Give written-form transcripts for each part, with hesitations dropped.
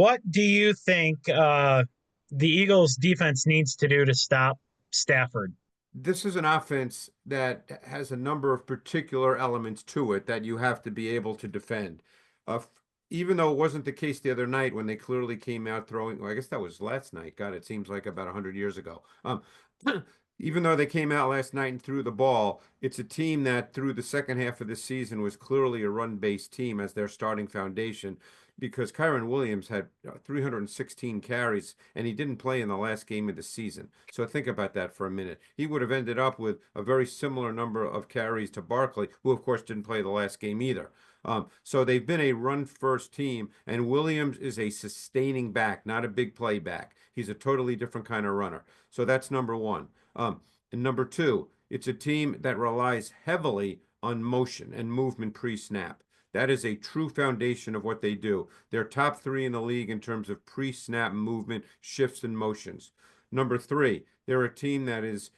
What do you think the Eagles defense needs to do to stop Stafford? This is an offense that has a number of particular elements to it that you have to be able to defend. Even though it wasn't the case the other night when they clearly came out throwing, well, I guess that was last night. God, it seems like about 100 years ago. Even though they came out last night and threw the ball, it's a team that through the second half of the season was clearly a run-based team as their starting foundation because Kyron Williams had 316 carries and he didn't play in the last game of the season. So think about that for a minute. He would have ended up with a very similar number of carries to Barkley, who of course didn't play the last game either. So they've been a run-first team, and Williams is a sustaining back, not a big play back. He's a totally different kind of runner. So that's number one. And number two, it's a team that relies heavily on motion and movement pre-snap. That is a true foundation of what they do. They're top three in the league in terms of pre-snap movement, shifts, and motions. Number three, they're a team that is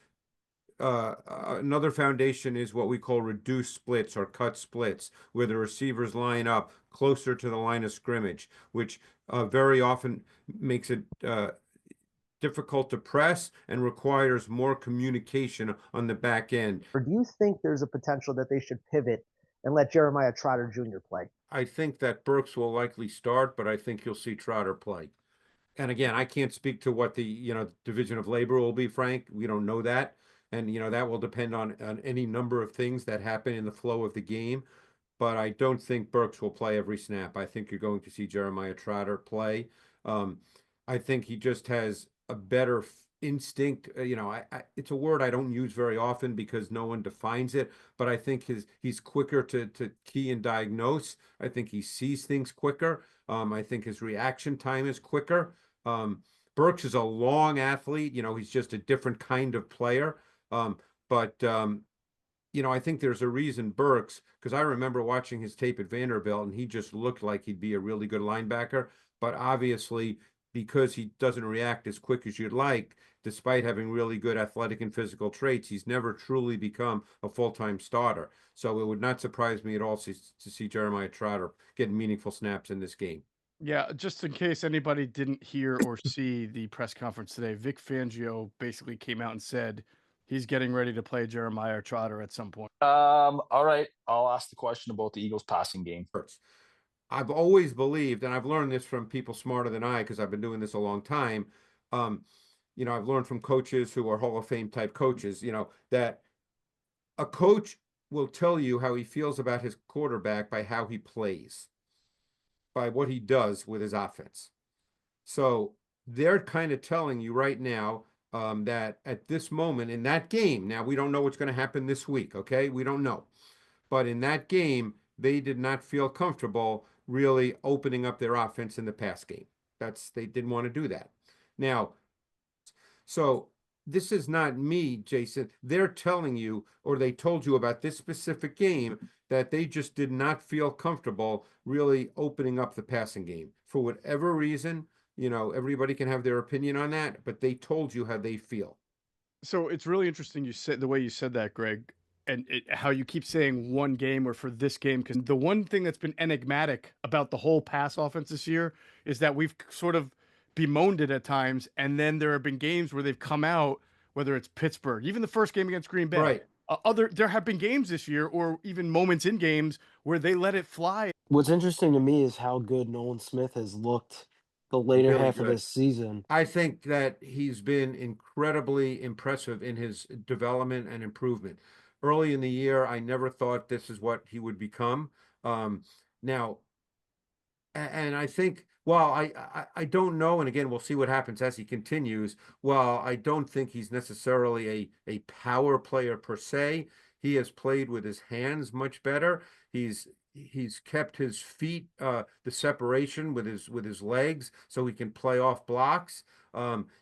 another foundation is what we call reduced splits or cut splits, where the receivers line up closer to the line of scrimmage, which very often makes it difficult to press and requires more communication on the back end. Or do you think there's a potential that they should pivot and let Jeremiah Trotter Jr. play? I think that Burks will likely start, but I think you'll see Trotter play. And again, I can't speak to what the division of labor will be, Frank. We don't know that. And that will depend on any number of things that happen in the flow of the game. But I don't think Burks will play every snap. I think you're going to see Jeremiah Trotter play. I think he just has a better instinct. It's a word I don't use very often because no one defines it, but I think he's quicker to key and diagnose. I think he sees things quicker. I think his reaction time is quicker. Burks is a long athlete. He's just a different kind of player. But I think there's a reason Burks, because I remember watching his tape at Vanderbilt and he just looked like he'd be a really good linebacker. But obviously, because he doesn't react as quick as you'd like, despite having really good athletic and physical traits, he's never truly become a full-time starter. So it would not surprise me at all to see Jeremiah Trotter get meaningful snaps in this game. Yeah, just in case anybody didn't hear or see the press conference today, Vic Fangio basically came out and said he's getting ready to play Jeremiah Trotter at some point. All right. I'll ask the question about the Eagles passing game. I've always believed, and I've learned this from people smarter than I, because I've been doing this a long time. I've learned from coaches who are Hall of Fame type coaches, that a coach will tell you how he feels about his quarterback by how he plays, by what he does with his offense. So they're kind of telling you right now that at this moment in that game, now we don't know what's going to happen this week, okay? We don't know. But in that game, they did not feel comfortable really opening up their offense in the pass game. They didn't want to do that. Now, so this is not me, Jason. They're telling you, or they told you about this specific game, that they just did not feel comfortable really opening up the passing game. For whatever reason, everybody can have their opinion on that, but they told you how they feel. So it's really interesting you said the way you said that, Greg, and how you keep saying one game or for this game, because the one thing that's been enigmatic about the whole pass offense this year is that we've sort of bemoaned it at times, and then there have been games where they've come out, whether it's Pittsburgh, even the first game against Green Bay. Right. There have been games this year, or even moments in games where they let it fly. What's interesting to me is how good Nolan Smith has looked the later Really half of good. this season. I think that he's been incredibly impressive in his development and improvement. Early in the year, I never thought this is what he would become. Now, and I think, well, I don't know, and again, we'll see what happens as he continues. Well, I don't think he's necessarily a power player per se. He has played with his hands much better. He's kept his feet, the separation with his legs, so he can play off blocks.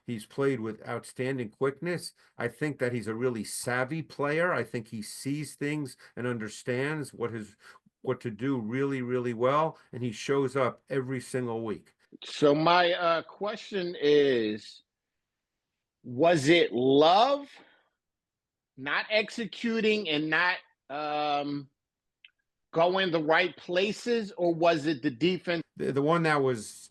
He's played with outstanding quickness. I think that he's a really savvy player. I think he sees things and understands what to do really, really well, and he shows up every single week. So my question is, was it love, not executing and not going the right places, or was it the defense? The one that was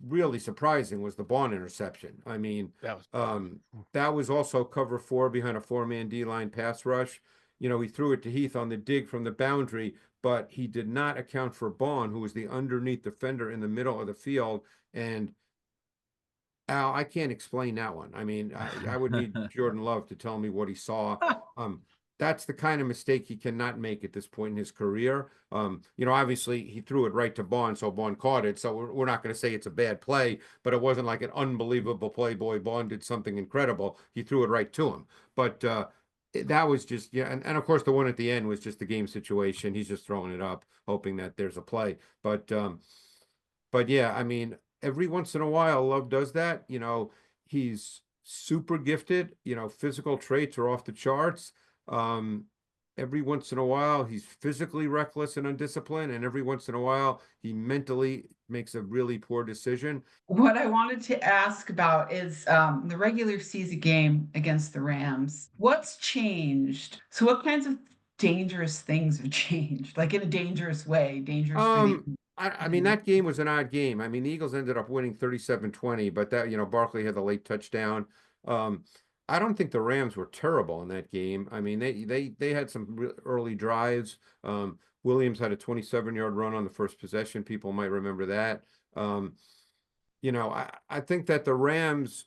really surprising was the Bond interception. I mean, That was that was also cover 4 behind a 4-man D-line pass rush. You know, he threw it to Heath on the dig from the boundary, but he did not account for Bond, who was the underneath defender in the middle of the field. And Al, I can't explain that one. I mean, I would need Jordan Love to tell me what he saw. That's the kind of mistake he cannot make at this point in his career. You know, obviously he threw it right to Bond, so Bond caught it. So we're not going to say it's a bad play, but it wasn't like an unbelievable play. Boy, Bond did something incredible. He threw it right to him. But that was just, yeah. And of course, the one at the end was just the game situation. He's just throwing it up, hoping that there's a play. But yeah, I mean, every once in a while, Love does that. You know, he's super gifted. You know, physical traits are off the charts. Every once in a while, he's physically reckless and undisciplined, and every once in a while, he mentally makes a really poor decision. What I wanted to ask about is the regular season game against the Rams. What's changed? So, what kinds of dangerous things have changed? Like in a dangerous way, dangerous for the I mean, that game was an odd game. I mean, the Eagles ended up winning 37-20, but that, you know, Barkley had the late touchdown. I don't think the Rams were terrible in that game. I mean, they had some early drives. Williams had a 27-yard run on the first possession. People might remember that. You know, I think that the Rams,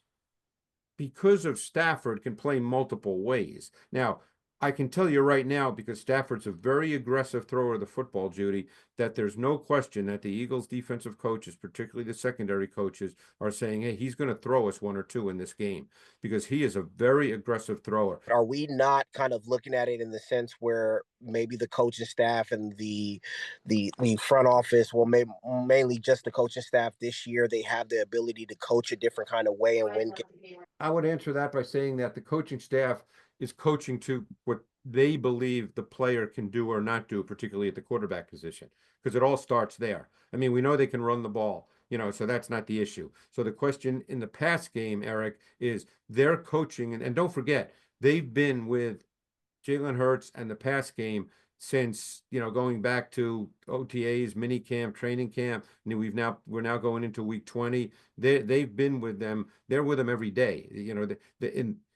because of Stafford, can play multiple ways. Now, I can tell you right now, because Stafford's a very aggressive thrower of the football, Judy, that there's no question that the Eagles defensive coaches, particularly the secondary coaches, are saying, hey, he's going to throw us 1 or 2 in this game, because he is a very aggressive thrower. Are we not kind of looking at it in the sense where maybe the coaching staff and the front office, well, mainly just the coaching staff this year, they have the ability to coach a different kind of way and win? I would answer that by saying that the coaching staff is coaching to what they believe the player can do or not do, particularly at the quarterback position, because it all starts there. I mean, we know they can run the ball, you know, so that's not the issue. So the question in the pass game, Eric, is their coaching, and don't forget, they've been with Jalen Hurts and the pass game since, you know, going back to OTAs, mini camp, training camp. And we're now going into week 20. They've been with them. They're with them every day. You know,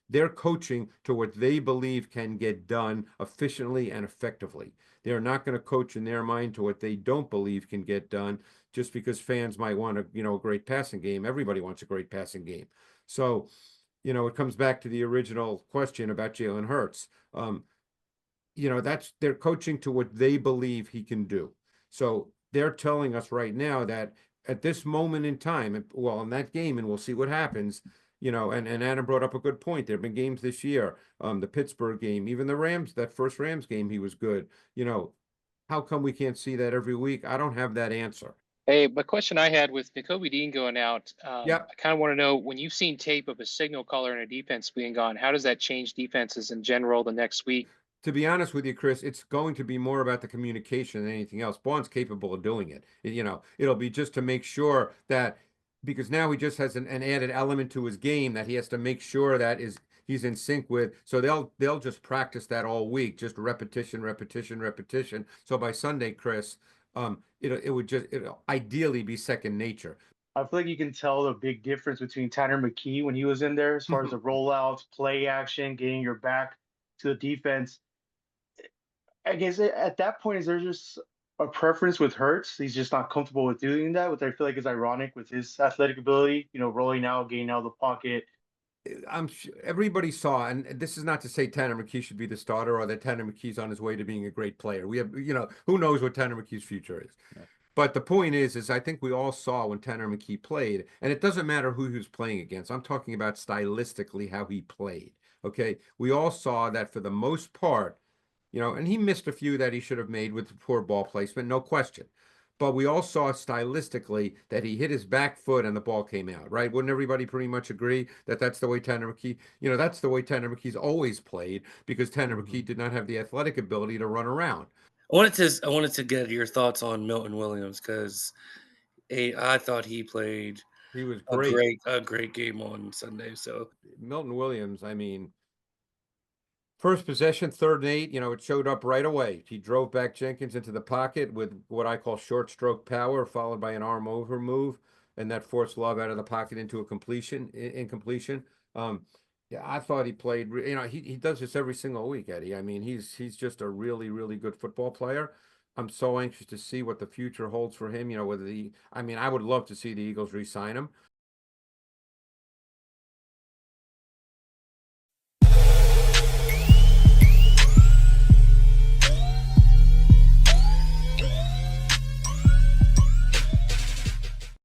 they're coaching to what they believe can get done efficiently and effectively. They're not going to coach in their mind to what they don't believe can get done, just because fans might want a great passing game. Everybody wants a great passing game. So, you know, it comes back to the original question about Jalen Hurts. You know, they're coaching to what they believe he can do. So they're telling us right now that at this moment in time, well, in that game, and we'll see what happens, you know, and Adam brought up a good point. There have been games this year, the Pittsburgh game, even the Rams, that first Rams game, he was good. You know, how come we can't see that every week? I don't have that answer. Hey, my question I had with Nakobe Dean going out, Yep. I kind of want to know, when you've seen tape of a signal caller and a defense being gone, how does that change defenses in general the next week? To be honest with you, Chris, it's going to be more about the communication than anything else. Bond's capable of doing it. You know, it'll be just to make sure that, because now he just has an added element to his game that he has to make sure that he's in sync with. So they'll just practice that all week, just repetition. So by Sunday, Chris, it'll ideally be second nature. I feel like you can tell the big difference between Tanner Mcke when he was in there, as far as the rollouts, play action, getting your back to the defense. I guess at that point, is there just a preference with Hurts? He's just not comfortable with doing that, which I feel like is ironic with his athletic ability, you know, rolling out, getting out of the pocket. I'm sure everybody saw, and this is not to say Tanner Mcke should be the starter or that Tanner McKee's on his way to being a great player. We have, you know, who knows what Tanner McKee's future is. Yeah. But the point is I think we all saw when Tanner Mcke played, and it doesn't matter who he was playing against. I'm talking about stylistically how he played. Okay. We all saw that for the most part, you know, and he missed a few that he should have made with poor ball placement, no question. But we all saw stylistically that he hit his back foot and the ball came out, right? Wouldn't everybody pretty much agree that that's the way Tanner Mcke, you know, that's the way Tanner McKee's always played, because Tanner Mcke did not have the athletic ability to run around. I wanted to get your thoughts on Milton Williams, because I thought he played a great game on Sunday. So Milton Williams, I mean, first possession, 3rd and 8, you know, it showed up right away. He drove back Jenkins into the pocket with what I call short stroke power, followed by an arm over move. and that forced Love out of the pocket into a incompletion. Yeah, I thought he played. He does this every single week, Eddie. I mean, he's just a really, really good football player. I'm so anxious to see what the future holds for him. Whether I would love to see the Eagles re-sign him.